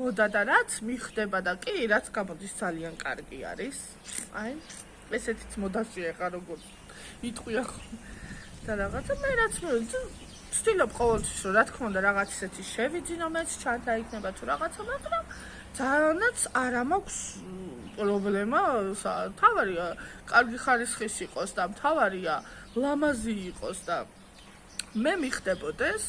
მოდა და რაც მიხდება და კი რაც გამოდის ძალიან კარგი არის. აი, ესეთიც მოდაშია ხა როგორ იტყვია და რაღაცა მე რაც ვცდილობ ყოველთვის რომ რა თქმა უნდა რაღაც ისეთი შევიძინო მეც ჩანთა იქნება თუ რაღაცა, მაგრამ ძალიანაც არ მაქვს პრობლემა, თავარია კარგი ხარისხის იყოს და თავარია ლამაზი იყოს და მე მიხდებოდეს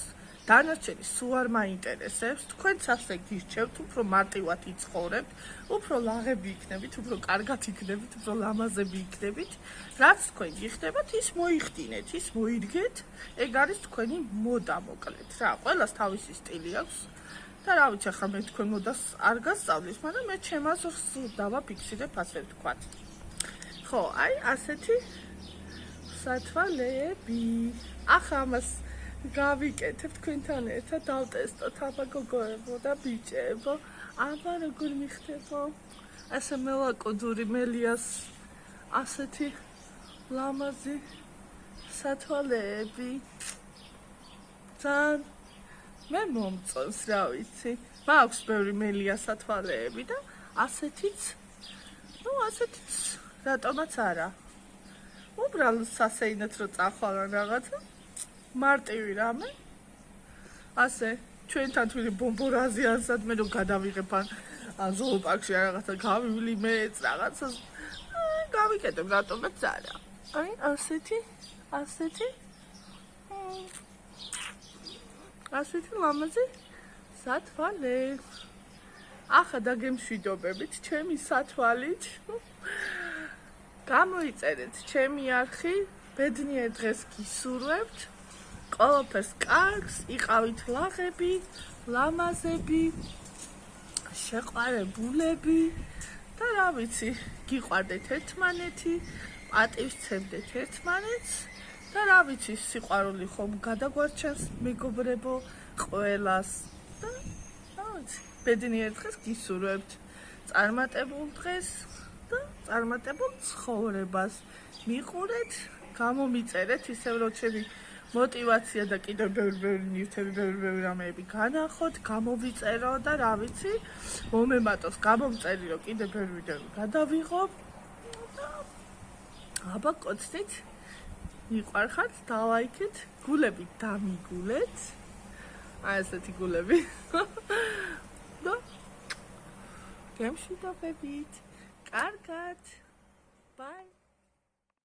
დანარჩენი სულ არ მაინტერესებს, თქვენც ასე გირჩევთ, უფრო მარტივად იცხოვრებთ, უფრო ლაღები იქნებით, უფრო კარგად იქნებით, უფრო ლამაზები იქნებით, რაც თქვენ გიხდებათ, ის მოიხდინეთ, ის მოიდგეთ, ეგ არის თქვენი მოდა მოკლედ რა, ყველას თავისი სტილი აქვს და რა ვიცი, ახლა მე თქვენ მოდას არ გასწავლის, მაგრამ მე ჩემ აზრს დავაფიქსირებ ასე ვთქვათ. ხო, აი ასეთი სათვალეები. ახლა ამას გავიკეთებ თქვენთან ერთად, დავტესტოთ აბა გოგოებო და ბიჭებო, აბა როგორ მიხდება ასე მელაკოდური მელიას ასეთი ლამაზი სათვალეები. ძალიან მე მომწონს, რა ვიცი, მაქვს ბევრი მელია სათვალეები და ასეთიც რატომაც არა. უბრალოდ სასეინოთ რომ წახვალან რაღაცა მარტივი რამე. ასე ჩვენთან თვითონ ბომბორაზიანსად მე რომ გადავიღებ ან ზოოპარკში რაღაცა გავივლი მეც რაღაცა გავიკეთებ რატომაც არა. აი ასეთი ლამაზი სათვალე. ახლა დაგემშვიდობებით ჩემი სათვალით. გამოიწერეთ ჩემი არხი, ბედნიერ დღეს გისურვებთ. ყველაფერს კარგს, იყავით ლაღები, ლამაზები, შეყვარებულები და რა ვიცი, გიყვარდეთ ერთმანეთი, პატივს სცემდეთ ერთმანეთს და რა ვიცი, სიყვარული ხომ გადაგვარჩენს მეგობრებო ყველას და რა ვიცი, ბედნიერ დღეს გისურვებთ, წარმატებულ დღეს და წარმატებულ ცხოვრებას. მიყურეთ, გამომიწერეთ ისევ რომ ჩემი мотивация და კიდევ ბევრი ნივთები, ბევრი რამეები განახოთ, გამოვიწერო და რა ვიცი, მომემატოს გამომწერი რომ კიდევ ბევრი ვიდეო გადავიღო. აბა კოცნით მიყვარხართ, დალაიქეთ, გულები დამიგულეთ. აი ესეთი გულები. და გემშვიდობებით. კარგად.